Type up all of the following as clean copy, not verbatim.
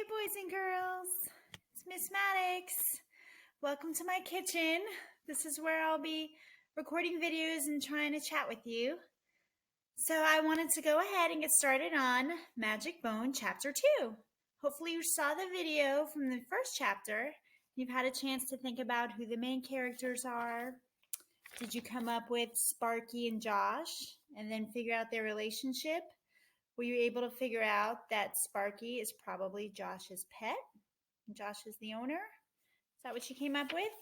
Hey, boys and girls. It's Miss Maddox. Welcome to my kitchen. This is where I'll be recording videos and trying to chat with you. So I wanted to go ahead and get started on Magic Bone Chapter 2. Hopefully you saw the video from the first chapter. You've had a chance to think about who the main characters are. Did you come up with Sparky and Josh and then figure out their relationship? Were you able to figure out that Sparky is probably Josh's pet? Josh is the owner? Is that what you came up with?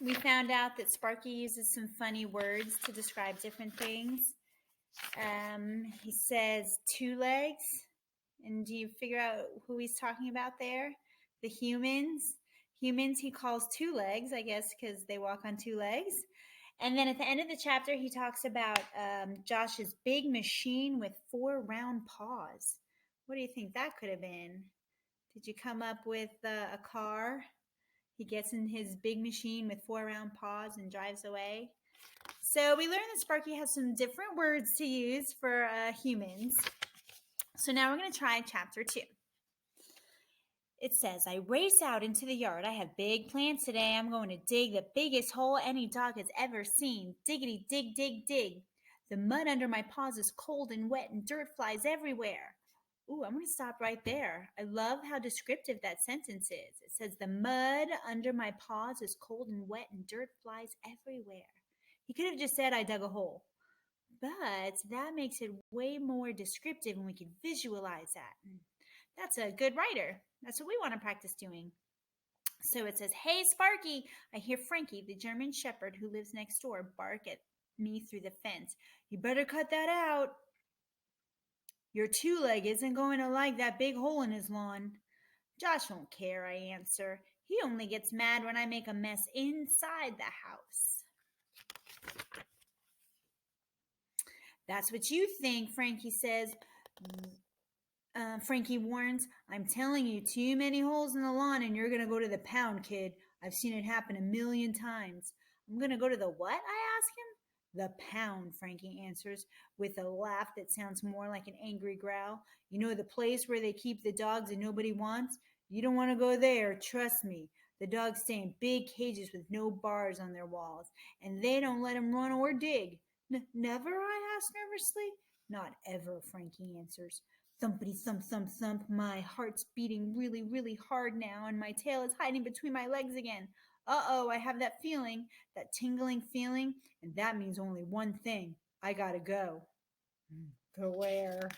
We found out that Sparky uses some funny words to describe different things. He says 2 legs. And do you figure out who he's talking about there? The humans. Humans he calls 2 legs, I guess, because they walk on 2 legs. And then at the end of the chapter, he talks about Josh's big machine with 4 round paws. What do you think that could have been? Did you come up with a car? He gets in his big machine with 4 round paws and drives away. So we learned that Sparky has some different words to use for humans. So now we're going to try chapter 2. It says, I race out into the yard. I have big plans today. I'm going to dig the biggest hole any dog has ever seen. Diggity, dig, dig, dig. The mud under my paws is cold and wet and dirt flies everywhere. Ooh, I'm going to stop right there. I love how descriptive that sentence is. It says, the mud under my paws is cold and wet and dirt flies everywhere. He could have just said, I dug a hole. But that makes it way more descriptive and we can visualize that. That's a good writer. That's what we want to practice doing. So it says, hey, Sparky, I hear Frankie, the German Shepherd who lives next door, bark at me through the fence. You better cut that out. Your 2-leg isn't going to like that big hole in his lawn. Josh won't care, I answer. He only gets mad when I make a mess inside the house. That's what you think, Frankie says. Frankie warns, I'm telling you, too many holes in the lawn and you're going to go to the pound, kid. I've seen it happen a million times. I'm going to go to the what? I ask him. The pound, Frankie answers, with a laugh that sounds more like an angry growl. You know the place where they keep the dogs and nobody wants? You don't want to go there, trust me. The dogs stay in big cages with no bars on their walls, and they don't let them run or dig. Never? I ask nervously. Not ever, Frankie answers. Thumpity thump thump thump, my heart's beating really, really hard now, and my tail is hiding between my legs again. Uh-oh, I have that feeling, that tingling feeling, and that means only one thing. I gotta go. Go where?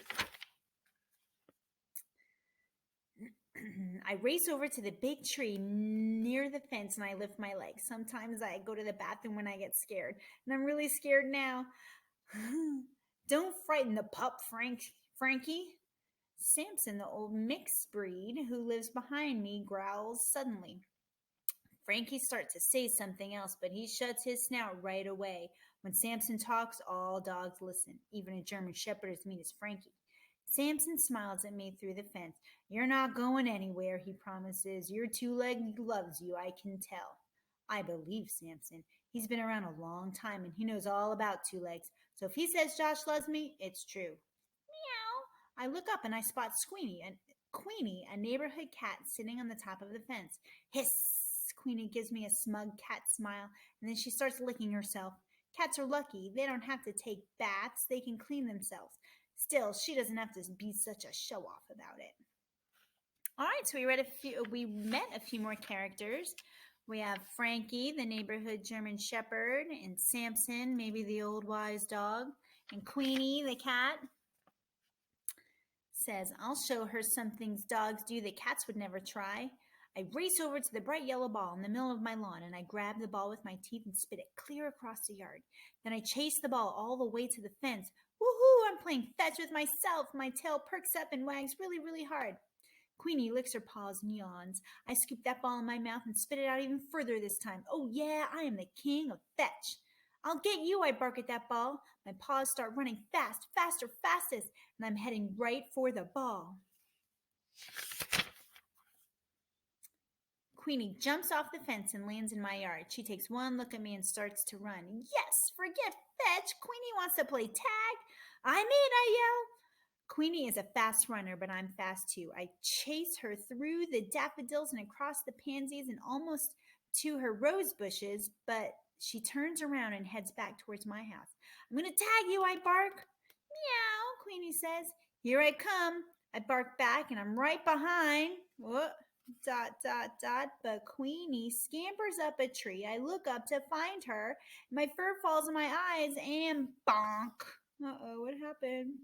I race over to the big tree near the fence and I lift my legs. Sometimes I go to the bathroom when I get scared, and I'm really scared now. Don't frighten the pup, Frankie. Samson, the old mixed breed who lives behind me, growls suddenly. Frankie starts to say something else, but he shuts his snout right away. When Samson talks, all dogs listen, even a German Shepherd as mean as Frankie. Samson smiles at me through the fence. You're not going anywhere, he promises. Your 2-leg loves you, I can tell. I believe Samson. He's been around a long time and he knows all about 2 legs. So if he says Josh loves me, it's true. I look up and I spot Queenie, a neighborhood cat sitting on the top of the fence. Hiss! Queenie gives me a smug cat smile, and then she starts licking herself. Cats are lucky. They don't have to take baths. They can clean themselves. Still, she doesn't have to be such a show-off about it. All right, so we met a few more characters. We have Frankie, the neighborhood German Shepherd, and Samson, maybe the old wise dog, and Queenie, the cat. Says, I'll show her some things dogs do that cats would never try. I race over to the bright yellow ball in the middle of my lawn, and I grab the ball with my teeth and spit it clear across the yard. Then I chase the ball all the way to the fence. Woohoo! I'm playing fetch with myself. My tail perks up and wags really, really hard. Queenie licks her paws and yawns. I scoop that ball in my mouth and spit it out even further this time. Oh yeah, I am the king of fetch. I'll get you, I bark at that ball. My paws start running fast, faster, fastest, and I'm heading right for the ball. Queenie jumps off the fence and lands in my yard. She takes one look at me and starts to run. Yes, forget fetch. Queenie wants to play tag. I'm in, I yell. Queenie is a fast runner, but I'm fast too. I chase her through the daffodils and across the pansies and almost to her rose bushes, but she turns around and heads back towards my house. I'm going to tag you, I bark. Meow, Queenie says. Here I come. I bark back and I'm right behind. What? Dot, dot, dot. But Queenie scampers up a tree. I look up to find her. My fur falls in my eyes and bonk. Uh-oh, what happened?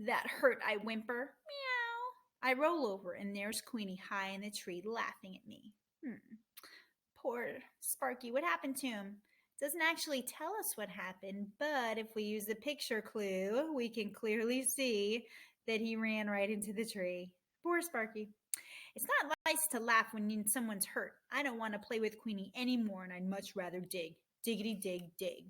That hurt, I whimper. Meow. I roll over and there's Queenie high in the tree laughing at me. Poor Sparky, what happened to him? Doesn't actually tell us what happened, but if we use the picture clue, we can clearly see that he ran right into the tree. Poor Sparky. It's not nice to laugh when someone's hurt. I don't want to play with Queenie anymore, and I'd much rather dig. Diggity dig dig.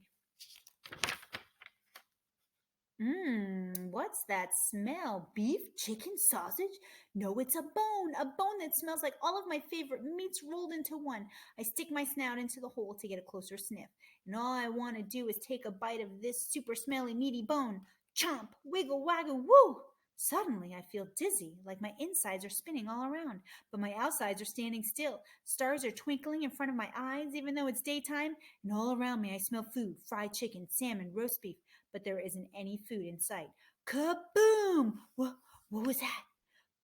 What's that smell? Beef? Chicken? Sausage? No, it's a bone that smells like all of my favorite meats rolled into one. I stick my snout into the hole to get a closer sniff, and all I want to do is take a bite of this super smelly meaty bone. Chomp, wiggle, waggle, woo! Suddenly, I feel dizzy, like my insides are spinning all around, but my outsides are standing still. Stars are twinkling in front of my eyes, even though it's daytime, and all around me I smell food, fried chicken, salmon, roast beef, but there isn't any food in sight. Kaboom! What was that?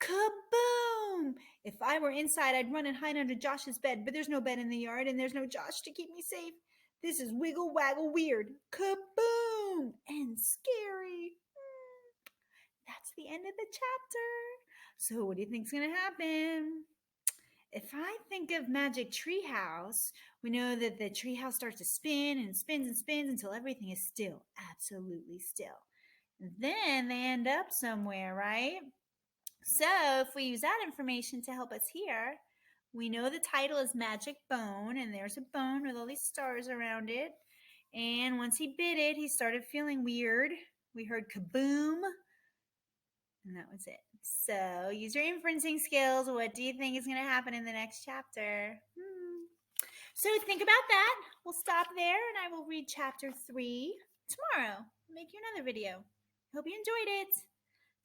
Kaboom! If I were inside, I'd run and hide under Josh's bed, but there's no bed in the yard and there's no Josh to keep me safe. This is wiggle waggle weird. Kaboom! And scary. That's the end of the chapter. So what do you think's going to happen? If I think of Magic Treehouse, we know that the treehouse starts to spin and spins and spins until everything is still, absolutely still. Then they end up somewhere, right? So if we use that information to help us here, we know the title is Magic Bone, and there's a bone with all these stars around it. And once he bit it, he started feeling weird. We heard kaboom, and that was it. So use your inferencing skills. What do you think is going to happen in the next chapter? So think about that. We'll stop there and I will read chapter 3 tomorrow. I'll make you another video. Hope you enjoyed it.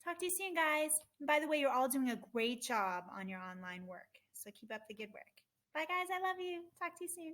Talk to you soon, guys. And by the way, you're all doing a great job on your online work. So keep up the good work. Bye, guys. I love you. Talk to you soon.